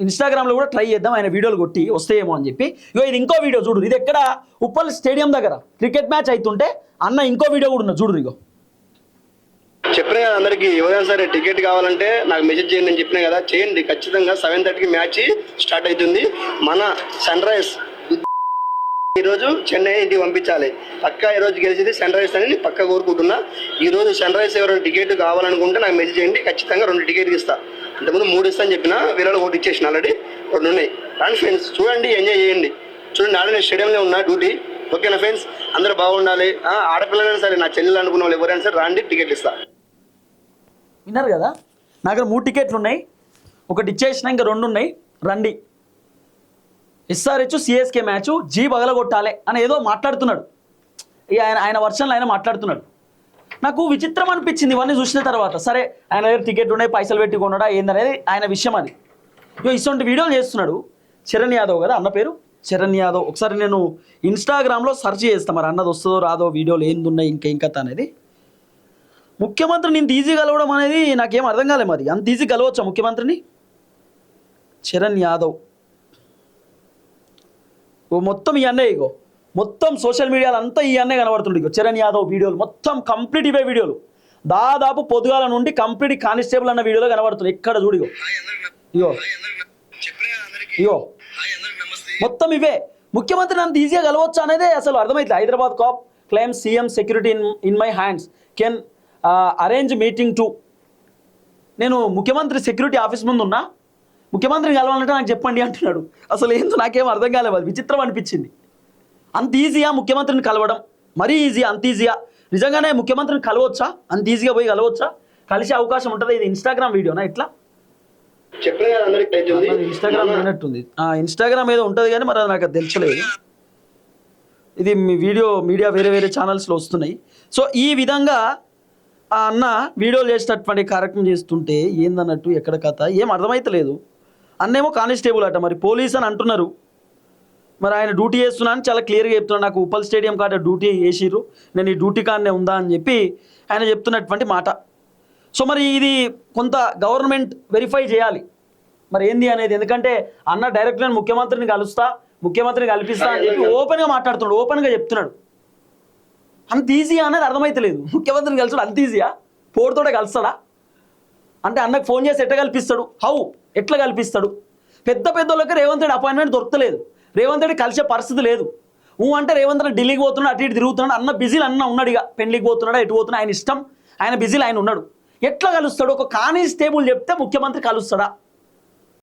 ఇన్స్టాగ్రామ్లో కూడా ట్రై చేద్దాం, ఆయన వీడియోలు కొట్టి వస్తాయేమో అని చెప్పి. ఇగో ఇది ఇంకో వీడియో చూడు, ఇది ఎక్కడ ఉప్పల్ స్టేడియం దగ్గర క్రికెట్ మ్యాచ్ అవుతుంటే అన్న ఇంకో వీడియో కూడా ఉన్నది చూడు. ఇగో చెప్పినా కదా అందరికి, ఎవరైనా సరే టికెట్ కావాలంటే నాకు మెసేజ్ చేయండి అని చెప్పినా కదా, చేయండి ఖచ్చితంగా. 7:30కి మ్యాచ్ స్టార్ట్ అవుతుంది. మన సన్ రైజ్ ఈరోజు చెన్నై ఇంటికి పంపించాలి. పక్కా ఈరోజు గెలిచింది సన్ రైజ్ అని పక్కా కోరుకుంటున్నా. ఈరోజు సన్ రైజ్ ఎవరైనా టికెట్ కావాలనుకుంటే నాకు మెసేజ్ చేయండి, ఖచ్చితంగా 2 టికెట్లు ఇస్తా. ఇంతకుముందు 3 ఇస్తా అని చెప్పిన, వీళ్ళలో 1 ఇచ్చేసిన, ఆల్రెడీ 2 ఉన్నాయి. కానీ ఫ్రెండ్స్ చూడండి, ఎంజాయ్ చేయండి. చూడండి, ఆల్రెడీ స్టేడియంలో ఉన్నా డ్యూటీ. ఓకేనా ఫ్రెండ్స్, అందరూ బాగుండాలి. ఆడపిల్లలైనా సరే, నా చెల్లెలు అనుకున్న వాళ్ళు ఎవరైనా సరే రాండి, టికెట్లు ఇస్తా. విన్నారు కదా, నా దగ్గర 3 టికెట్లు ఉన్నాయి, 1 ఇచ్చేసిన, ఇంకా 2 ఉన్నాయి, రండి. SRH CSK మ్యాచ్ జీ బగలగొట్టాలి అని ఏదో మాట్లాడుతున్నాడు. ఇక ఆయన వర్షన్లో ఆయన మాట్లాడుతున్నాడు. నాకు విచిత్రం అనిపించింది ఇవన్నీ చూసిన తర్వాత. సరే, ఆయన దగ్గర టికెట్ ఉన్నాయి, పైసలు పెట్టి కొనడా ఏందనేది ఆయన విషయం. అది ఇటువంటి వీడియోలు చేస్తున్నాడు. చరణ్ యాదవ్ కదా అన్న పేరు, చరణ్ యాదవ్. ఒకసారి నేను ఇన్స్టాగ్రామ్లో సెర్చ్ చేస్తాను, మరి అన్నది వస్తుందో రాదో, వీడియోలు ఏందున్నాయి ఇంకా అనేది. ముఖ్యమంత్రిని ఇంత ఈజీ కలవడం అనేది నాకేం అర్థం కాలే. మరి అంత ఈజీ కలవచ్చా ముఖ్యమంత్రిని? చరణ్ యాదవ్ మొత్తం ఈ అన్నయ్య, ఇగో మొత్తం సోషల్ మీడియాలో అంతా ఈ అన్నయ్య కనబడుతుంది. ఇగో చరణ్ యాదవ్ వీడియోలు మొత్తం కంప్లీట్ ఇవే వీడియోలు. దాదాపు పొద్దుగాల నుండి కంప్లీట్ కానిస్టేబుల్ అన్న వీడియోలో కనబడుతుంది. ఎక్కడ చూడు, ఇగో మొత్తం ఇవే. ముఖ్యమంత్రిని అంత ఈజీగా కలవచ్చా అనేదే అసలు అర్థమైతే. Hyderabad cop claim CM security in my hands can arrange meeting to. నేను ముఖ్యమంత్రి సెక్యూరిటీ ఆఫీస్ ముందు ఉన్నా, ముఖ్యమంత్రిని కలవాలంటే నాకు చెప్పండి అంటున్నాడు. అసలు ఏందో నాకేం అర్థం కాలేదు, అది విచిత్రం అనిపించింది. అంత ఈజీయా ముఖ్యమంత్రిని కలవడం? మరీ ఈజీయా? అంత ఈజీయా? నిజంగానే ముఖ్యమంత్రిని కలవచ్చా? అంత ఈజీగా పోయి కలవచ్చా? కలిసే అవకాశం ఉంటుంది? ఇది ఇన్స్టాగ్రామ్ వీడియోనా ఇట్లా? ఇన్స్టాగ్రామ్ అయినట్టుంది. ఇన్స్టాగ్రామ్ ఏదో ఉంటుంది కానీ మరి అది నాకు తెలియలేదు. ఇది మీ మీడియా వేరే ఛానల్స్లో వస్తున్నాయి. సో ఈ విధంగా ఆ అన్న వీడియోలు చేసేటటువంటి కార్యక్రమం చేస్తుంటే ఏందన్నట్టు ఎక్కడ కథ ఏం అర్థమైతలేదు. అన్నేమో కానిస్టేబుల్ అట, మరి పోలీస్ అని అంటున్నారు. మరి ఆయన డ్యూటీ చేస్తున్నా అని చాలా క్లియర్గా చెప్తున్నాడు. నాకు ఉప్పల్ స్టేడియం కాడ డ్యూటీ చేసిర్రు, నేను ఈ డ్యూటీ కాడనే ఉందా అని చెప్పి ఆయన చెప్తున్నటువంటి మాట. సో మరి ఇది కొంత గవర్నమెంట్ వెరిఫై చేయాలి మరి ఏంది అనేది. ఎందుకంటే అన్న డైరెక్ట్ నేను ముఖ్యమంత్రిని కల్పిస్తా అని చెప్పి ఓపెన్గా మాట్లాడుతున్నాడు, ఓపెన్గా చెప్తున్నాడు. అంత ఈజీయా అనేది అర్థమైతలేదు. ముఖ్యమంత్రిని కలిసాడు అంత ఈజీయా? పోరుతోటే కలుస్తాడా? అంటే అన్నకు ఫోన్ చేసి ఎట్లా కల్పిస్తాడు? ఎట్లా కల్పిస్తాడు? పెద్దోళ్ళకి రేవంత్ రెడ్డి అపాయింట్మెంట్ దొరకలేదు, రేవంత్ రెడ్డి కలిసే పరిస్థితి లేదు. అంటే రేవంత్ రెడ్డి ఢిల్లీకి పోతున్నాడు, అటు ఇటు తిరుగుతున్నాడు, అన్న బిజీలు అన్న ఉన్నాడు. ఇక పెళ్లికి పోతున్నాడా, ఎటు పోతున్నాడు, ఆయన ఇష్టం, ఆయన బిజీలు ఆయన ఉన్నాడు. ఎట్లా కలుస్తాడు? ఒక కానిస్టేబుల్ చెప్తే ముఖ్యమంత్రి కలుస్తాడా?